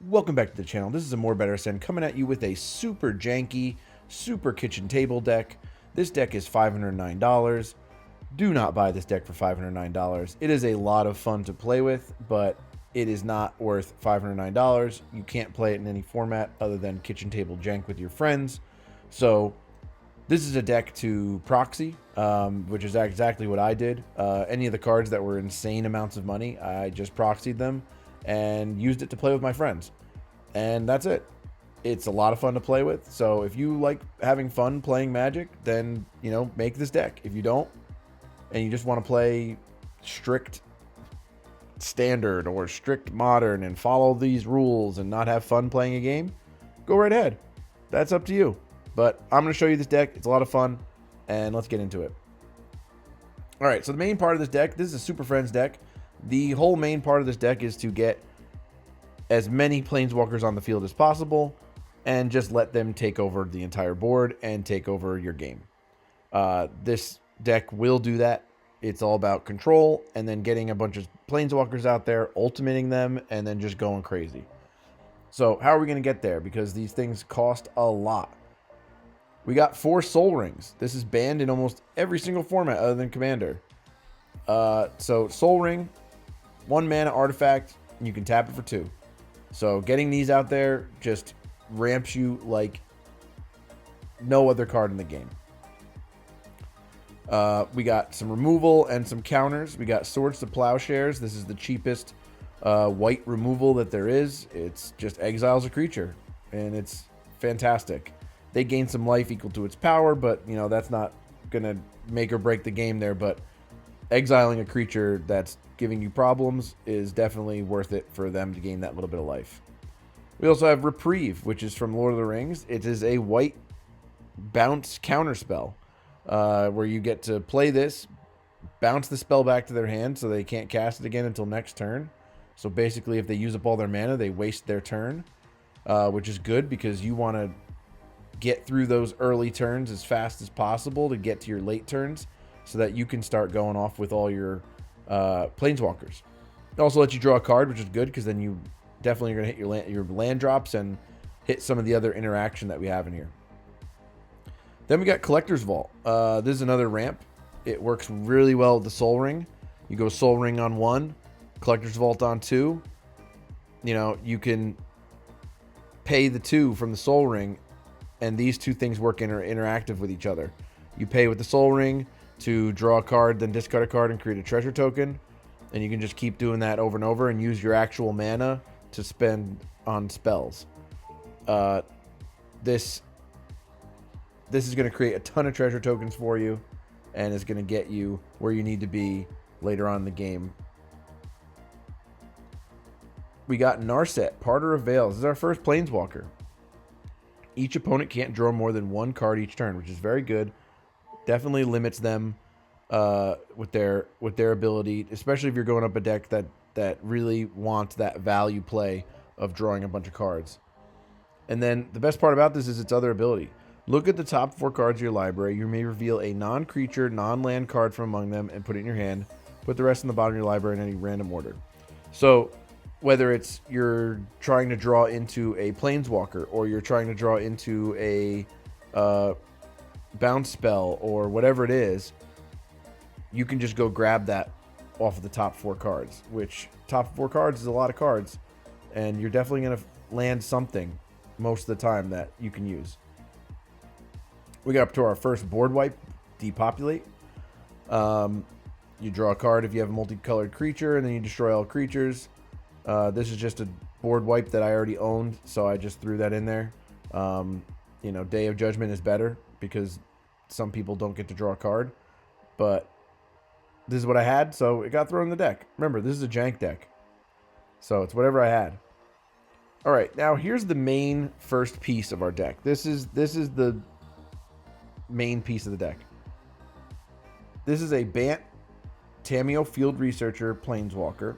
Welcome back to the channel. This is a More Better Send coming at you with a super janky, super kitchen table deck. This deck is $509. Do not buy this deck for $509. It is a lot of fun to play with, but it is not worth $509. You can't play it in any format other than kitchen table jank with your friends. So this is a deck to proxy, which is exactly what I did. Any of the cards that were insane amounts of money, I just proxied them and used it to play with my friends. And that's it. It's a lot of fun to play with. So if you like having fun playing Magic, then, you know, make this deck. If you don't, and you just want to play strict standard or strict modern and follow these rules and not have fun playing a game, go right ahead. That's up to you. But I'm going to show you this deck. It's a lot of fun, and let's get into it. All right, so the main part of this deck, this is a Super Friends deck. The whole main part of this deck is to get as many planeswalkers on the field as possible and just let them take over the entire board and take over your game. This deck will do that. It's all about control and then getting a bunch of planeswalkers out there, ultimating them, and then just going crazy. So how are we going to get there? Because these things cost a lot. We got 4 Soul Rings. This is banned in almost every single format other than Commander. So Soul Ring, 1 mana artifact, and you can tap it for 2. So getting these out there just ramps you like no other card in the game. We got some removal and some counters. We got Swords to Plowshares. This is the cheapest white removal that there is. It's just exiles a creature, and it's fantastic. They gain some life equal to its power, but, you know, that's not going to make or break the game there. But exiling a creature that's giving you problems is definitely worth it for them to gain that little bit of life. We also have Reprieve, which is from Lord of the Rings. It is a white bounce counter spell where you get to play this, bounce the spell back to their hand so they can't cast it again until next turn. So basically, if they use up all their mana, they waste their turn, which is good because you want to get through those early turns as fast as possible to get to your late turns so that you can start going off with all your planeswalkers. It also lets you draw a card, which is good because then you definitely are going to hit your land drops and hit some of the other interaction that we have in here. Then we got Collector's Vault. This is another ramp. It works really well with the Soul Ring. You go Soul Ring on 1, Collector's Vault on 2. You know, you can pay the 2 from the Soul Ring, and these two things work interactive with each other. You pay with the Soul Ring to draw a card, then discard a card and create a treasure token. And you can just keep doing that over and over and use your actual mana to spend on spells. This is going to create a ton of treasure tokens for you and is going to get you where you need to be later on in the game. We got Narset, Parter of Veils. This is our first Planeswalker. Each opponent can't draw more than 1 card each turn, which is very good. Definitely limits them with their ability, especially if you're going up a deck that really wants that value play of drawing a bunch of cards. And then the best part about this is its other ability. Look at the top 4 cards of your library. You may reveal a non-creature, non-land card from among them and put it in your hand. Put the rest in the bottom of your library in any random order. So whether it's you're trying to draw into a planeswalker or you're trying to draw into a bounce spell or whatever it is, you can just go grab that off of the top 4 cards, which top 4 cards is a lot of cards, and you're definitely going to land something most of the time that you can use. We got up to our first board wipe, Depopulate. You draw a card if you have a multicolored creature, and then you destroy all creatures. This is just a board wipe that I already owned, so I just threw that in there. You know, Day of Judgment is better because some people don't get to draw a card, but this is what I had, so it got thrown in the deck. Remember, this is a jank deck, so it's whatever I had. All right, now here's the main first piece of our deck. This is the main piece of the deck. This is a Bant Tameo Field Researcher Planeswalker.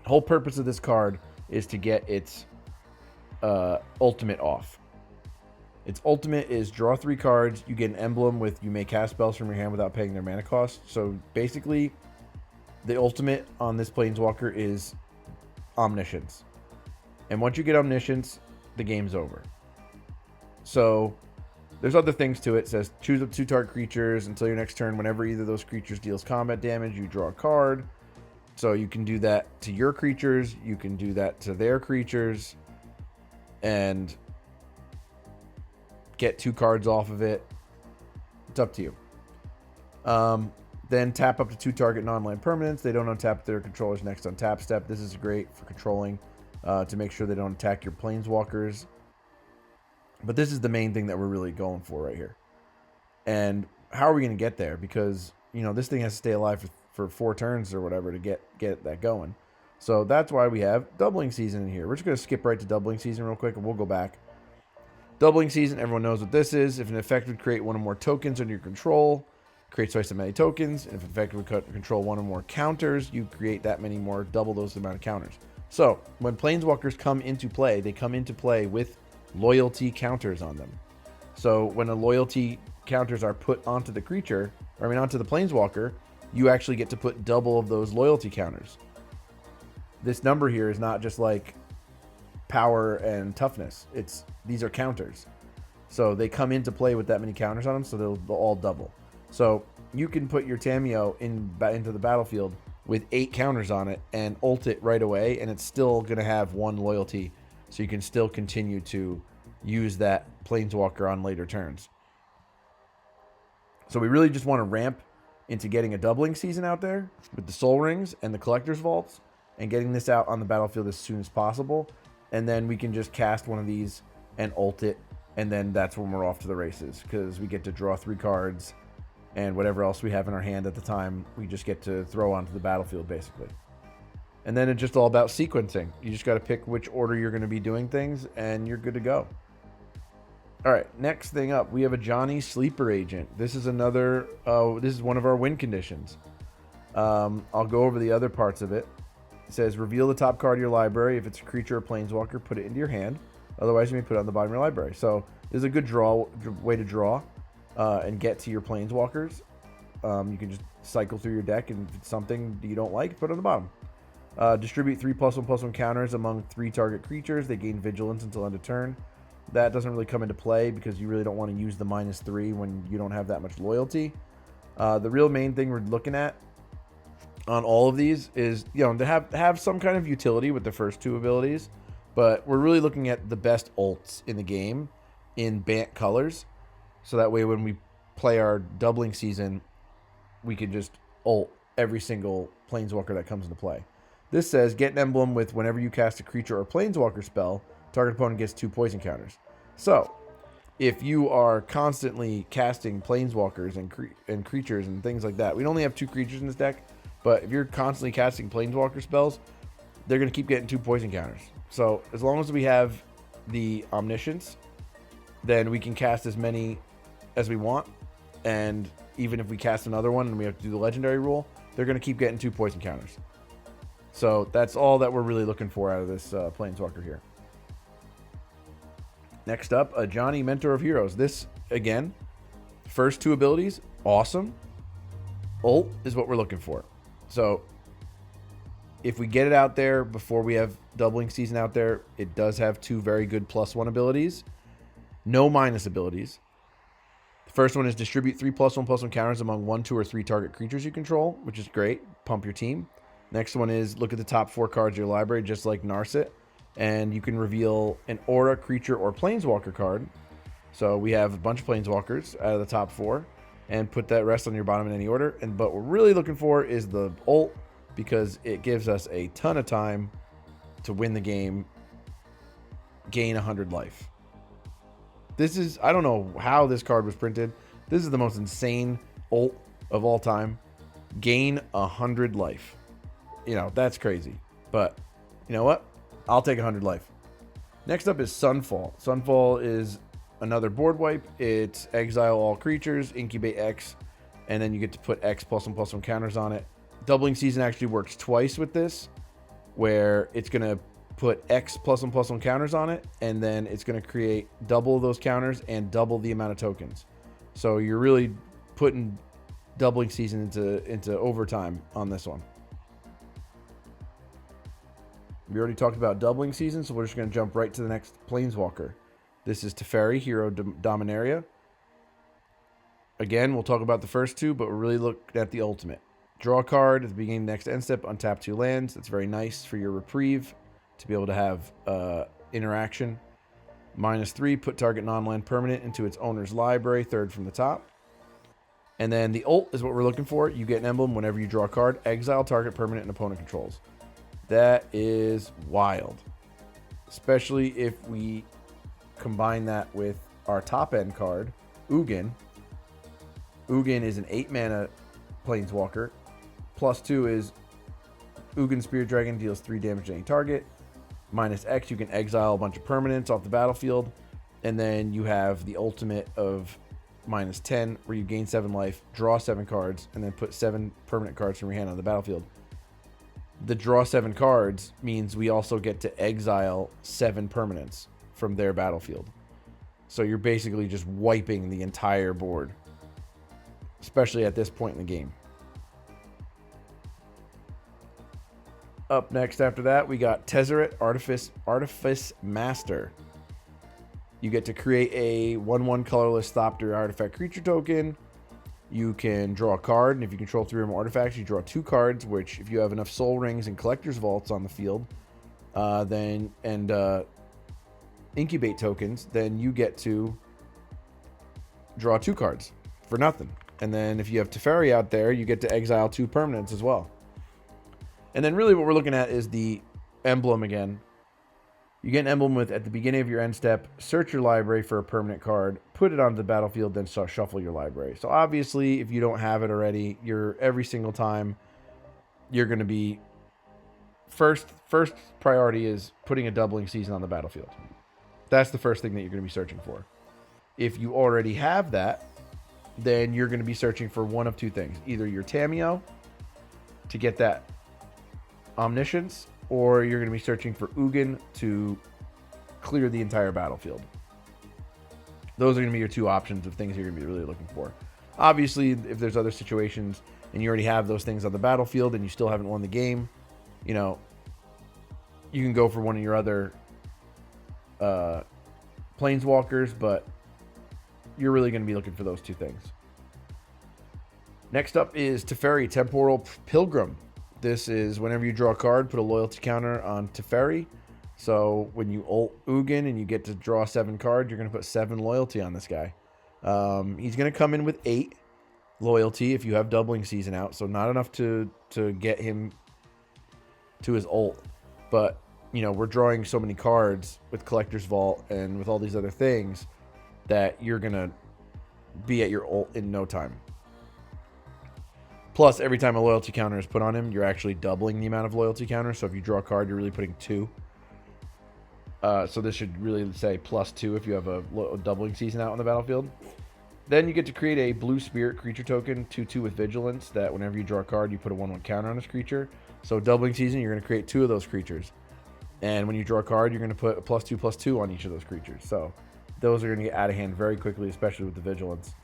The whole purpose of this card is to get its ultimate off. Its ultimate is draw 3 cards. You get an emblem with you may cast spells from your hand without paying their mana cost. So basically, the ultimate on this planeswalker is omniscience. And once you get omniscience, the game's over. So there's other things to it. It says choose up 2 target creatures until your next turn. Whenever either of those creatures deals combat damage, you draw a card. So you can do that to your creatures. You can do that to their creatures. And get 2 cards off of it. It's up to you. Then tap up to 2 target non-land permanents. They don't untap their controller's next untap step. This is great for controlling to make sure they don't attack your planeswalkers. But this is the main thing that we're really going for right here. And how are we going to get there? Because, you know, this thing has to stay alive for 4 turns or whatever to get that going. So that's why we have Doubling Season in here. We're just going to skip right to Doubling Season real quick, and we'll go back. Doubling Season, everyone knows what this is. If an effect would create 1 or more tokens under your control, create twice as many tokens. And if an effect would control 1 or more counters, you create that many more, double those amount of counters. So when planeswalkers come into play, they come into play with loyalty counters on them. So when a loyalty counters are put onto the creature, onto the planeswalker, you actually get to put double of those loyalty counters. This number here is not just like power and toughness. These are counters. So they come into play with that many counters on them, so they'll all double. So you can put your Tamiyo into the battlefield with 8 counters on it and ult it right away, and it's still going to have 1 loyalty. So you can still continue to use that planeswalker on later turns. So we really just want to ramp into getting a Doubling Season out there with the Soul Rings and the Collector's Vaults and getting this out on the battlefield as soon as possible. And then we can just cast one of these and ult it, and then that's when we're off to the races, because we get to draw 3 cards, and whatever else we have in our hand at the time, we just get to throw onto the battlefield, basically. And then it's just all about sequencing. You just got to pick which order you're going to be doing things, and you're good to go. All right, next thing up, we have a Johnny Sleeper Agent. This is this is one of our win conditions. I'll go over the other parts of it. It says, reveal the top card of your library. If it's a creature or planeswalker, put it into your hand. Otherwise, you may put it on the bottom of your library. So this is a good way to draw and get to your planeswalkers. You can just cycle through your deck, and if it's something you don't like, put it on the bottom. Distribute 3+1/+1 counters among 3 target creatures. They gain vigilance until end of turn. That doesn't really come into play because you really don't want to use the -3 when you don't have that much loyalty. The real main thing we're looking at on all of these is, to have some kind of utility with the first 2 abilities, but we're really looking at the best ults in the game in Bant colors. So that way when we play our Doubling Season, we can just ult every single planeswalker that comes into play. This says, get an emblem with whenever you cast a creature or planeswalker spell, target opponent gets 2 poison counters. So, if you are constantly casting planeswalkers and creatures and things like that, we only have 2 creatures in this deck, but if you're constantly casting planeswalker spells, they're going to keep getting 2 poison counters. So, as long as we have the omniscience, then we can cast as many as we want, and even if we cast another one and we have to do the legendary rule, they're going to keep getting 2 poison counters. So that's all that we're really looking for out of this planeswalker here. Next up, a Johnny Mentor of Heroes. This, again, first 2 abilities, awesome. Ult is what we're looking for. So if we get it out there before we have Doubling Season out there, it does have 2 very good +1 abilities. No minus abilities. The first one is distribute 3+1/+1 counters among 1, 2, or 3 target creatures you control, which is great. Pump your team. Next one is look at the top 4 cards of your library, just like Narset, and you can reveal an aura, creature, or planeswalker card. So we have a bunch of planeswalkers out of the top 4, and put that rest on your bottom in any order. But what we're really looking for is the ult, because it gives us a ton of time to win the game, gain 100 life. This is, I don't know how this card was printed. This is the most insane ult of all time. Gain 100 life. That's crazy. But you know what? I'll take 100 life. Next up is Sunfall. Sunfall is another board wipe. It's exile all creatures, incubate X, and then you get to put X +1/+1 counters on it. Doubling Season actually works twice with this, where it's going to put X +1/+1 counters on it, and then it's going to create double those counters and double the amount of tokens. So you're really putting doubling season into overtime on this one. We already talked about doubling season, so we're just going to jump right to the next planeswalker. This is Teferi, Hero Dominaria. Again, we'll talk about the first two, but we're really looking at the ultimate. Draw a card at the beginning of the next end step, untap 2 lands. That's very nice for your reprieve to be able to have interaction. -3, put target non-land permanent into its owner's library, third from the top. And then the ult is what we're looking for. You get an emblem whenever you draw a card. Exile target permanent and opponent controls. That is wild. Especially if we combine that with our top end card, Ugin. Ugin is an 8-mana planeswalker. +2 is Ugin Spirit Dragon deals 3 damage to any target. -X, you can exile a bunch of permanents off the battlefield. And then you have the ultimate of -10, where you gain 7 life, draw 7 cards, and then put 7 permanent cards from your hand on the battlefield. The draw 7 cards means we also get to exile 7 permanents from their battlefield. So you're basically just wiping the entire board, especially at this point in the game. Up next after that, we got Tezzeret, Artifice Master. You get to create a 1/1 colorless Thopter artifact creature token. You can draw a card, and if you control 3 or more artifacts, you draw 2 cards, which if you have enough Soul Rings and Collector's Vaults on the field, Incubate tokens, then you get to draw 2 cards for nothing. And then if you have Teferi out there, you get to exile 2 permanents as well. And then really what we're looking at is the emblem again. You get an emblem with, at the beginning of your end step, search your library for a permanent card, put it onto the battlefield, then shuffle your library. So obviously, if you don't have it already, every single time, you're going to be... First priority is putting a doubling season on the battlefield. That's the first thing that you're going to be searching for. If you already have that, then you're going to be searching for one of 2 things. Either your Tamiyo to get that Omniscience, or you're going to be searching for Ugin to clear the entire battlefield. Those are going to be your 2 options of things you're going to be really looking for. Obviously, if there's other situations and you already have those things on the battlefield and you still haven't won the game, you can go for one of your other planeswalkers, but you're really going to be looking for those 2 things. Next up is Teferi, Temporal Pilgrim. This is whenever you draw a card, put a loyalty counter on Teferi. So when you ult Ugin and you get to draw 7 cards, you're going to put 7 loyalty on this guy. He's going to come in with 8 loyalty if you have doubling season out. So not enough to get him to his ult. But, we're drawing so many cards with Collector's Vault and with all these other things that you're going to be at your ult in no time. Plus, every time a loyalty counter is put on him, you're actually doubling the amount of loyalty counters. So if you draw a card, you're really putting 2. So this should really say +2 if you have a doubling season out on the battlefield. Then you get to create a blue spirit creature token, 2/2 with vigilance, that whenever you draw a card, you put a 1/1 counter on this creature. So doubling season, you're going to create 2 of those creatures. And when you draw a card, you're going to put a +2/+2 on each of those creatures. So those are going to get out of hand very quickly, especially with the vigilance.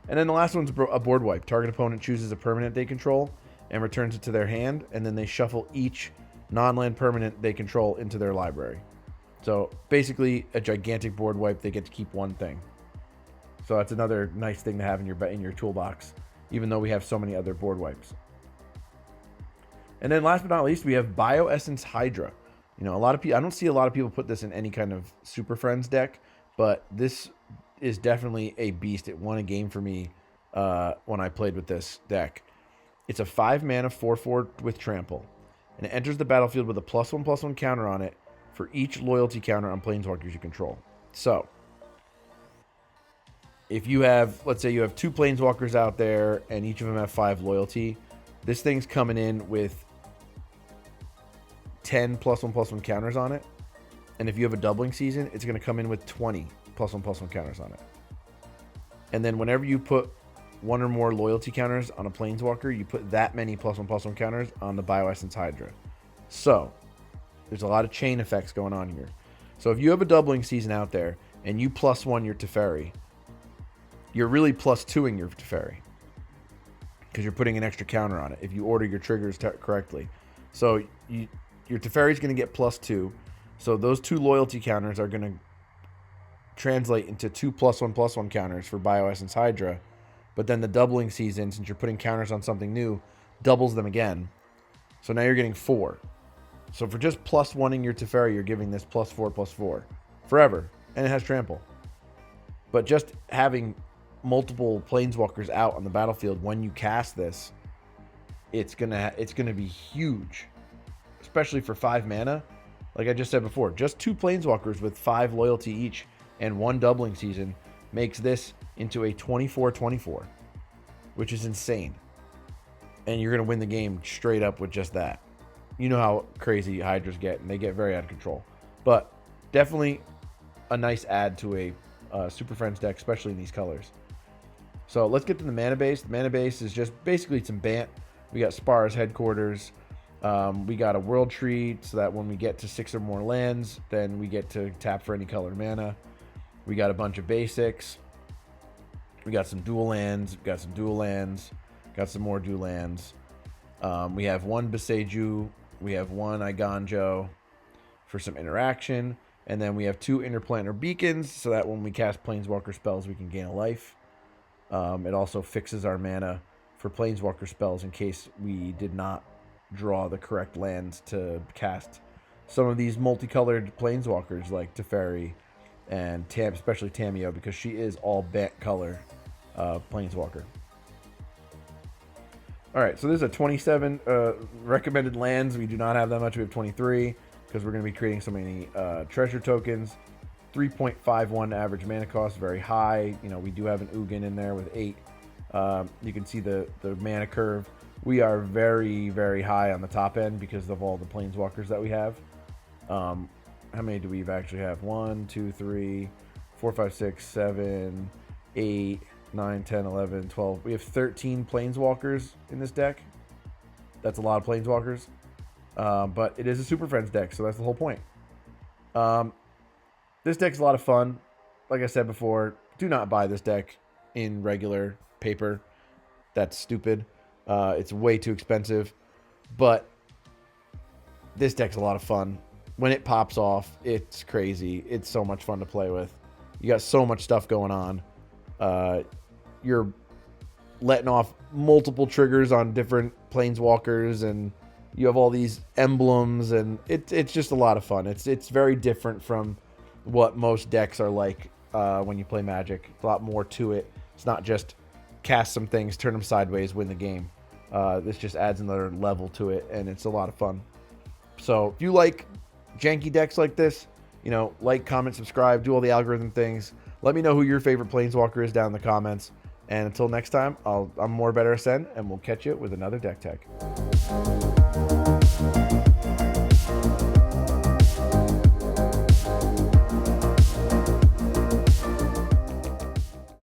And then the last one's a board wipe. Target opponent chooses a permanent they control and returns it to their hand, and then they shuffle each non-land permanent they control into their library. So basically a gigantic board wipe. They get to keep 1 thing. So that's another nice thing to have in your toolbox, even though we have so many other board wipes. And then last but not least, we have Bioessence Hydra. A lot of people, I don't see a lot of people put this in any kind of Super Friends deck, but this is definitely a beast. It won a game for me when I played with this deck. It's a 5-mana 4/4 with trample, and it enters the battlefield with a +1/+1 counter on it for each loyalty counter on planeswalkers you control. So if you have, let's say you have 2 planeswalkers out there and each of them have 5 loyalty, this thing's coming in with 10 +1/+1 counters on it. And if you have a doubling season, it's going to come in with 20 +1/+1 counters on it. And then whenever you put 1 or more loyalty counters on a planeswalker, you put that many +1/+1 counters on the Bioessence Hydra. So There's a lot of chain effects going on here. So if you have a doubling season out there and you +1 your Teferi, you're really +2ing your Teferi because you're putting an extra counter on it if you order your triggers correctly. So your Teferi is going to get +2. So those 2 loyalty counters are going to translate into 2 +1/+1 counters for Bioessence Hydra. But then the doubling season, since you're putting counters on something new, doubles them again. So now you're getting 4. So for just +1ing your Teferi, you're giving this +4/+4 forever. And it has trample. But just having multiple planeswalkers out on the battlefield when you cast this, it's gonna be huge. Especially for 5 mana. Like I just said before, just 2 planeswalkers with 5 loyalty each and 1 doubling season makes this into a 24/24, which is insane. And you're going to win the game straight up with just that. You know how crazy Hydras get, and they get very out of control. But definitely a nice add to a Super Friends deck, especially in these colors. So let's get to the mana base. The mana base is just basically some Bant. We got Spar's Headquarters. We got a World Tree, so that when we get to 6 or more lands, then we get to tap for any color mana. We got a bunch of basics. We got some dual lands. We got some dual lands. Got some more dual lands. We have 1 Boseiju. We have 1 Iganjo for some interaction. And then we have 2 Interplanar Beacons, so that when we cast Planeswalker spells, we can gain a life. It also fixes our mana for Planeswalker spells in case we did not draw the correct lands to cast some of these multicolored Planeswalkers like Teferi and especially Tamiyo, because she is all Bant color Planeswalker. All right, so there's a 27 recommended lands. We do not have that much. We have 23 because we're going to be creating so many treasure tokens. 3.51 average mana cost, very high. You know, we do have an Ugin in there with 8. You can see the mana curve. We are very, very high on the top end because of all the Planeswalkers that we have. How many do we actually have? 1, 2, 3, 4, 5, 6, 7, 8, 9, 10, 11, 12. We have 13 Planeswalkers in this deck. That's a lot of Planeswalkers. But it is a Super Friends deck, so that's the whole point. This deck's a lot of fun. Like I said before, do not buy this deck in regular paper. That's stupid. It's way too expensive. But this deck's a lot of fun. When it pops off, it's crazy. It's so much fun to play with. You got so much stuff going on. You're letting off multiple triggers on different Planeswalkers, and you have all these emblems, and it's just a lot of fun. It's very different from what most decks are like when you play Magic. A lot more to it. It's not just cast some things, turn them sideways, win the game. This just adds another level to it, and it's a lot of fun. So if you like janky decks like this, you know, like, comment, subscribe, do all the algorithm things. Let me know who your favorite Planeswalker is down in the comments. And until next time, I'm More Better Ascend, and we'll catch you with another deck tech.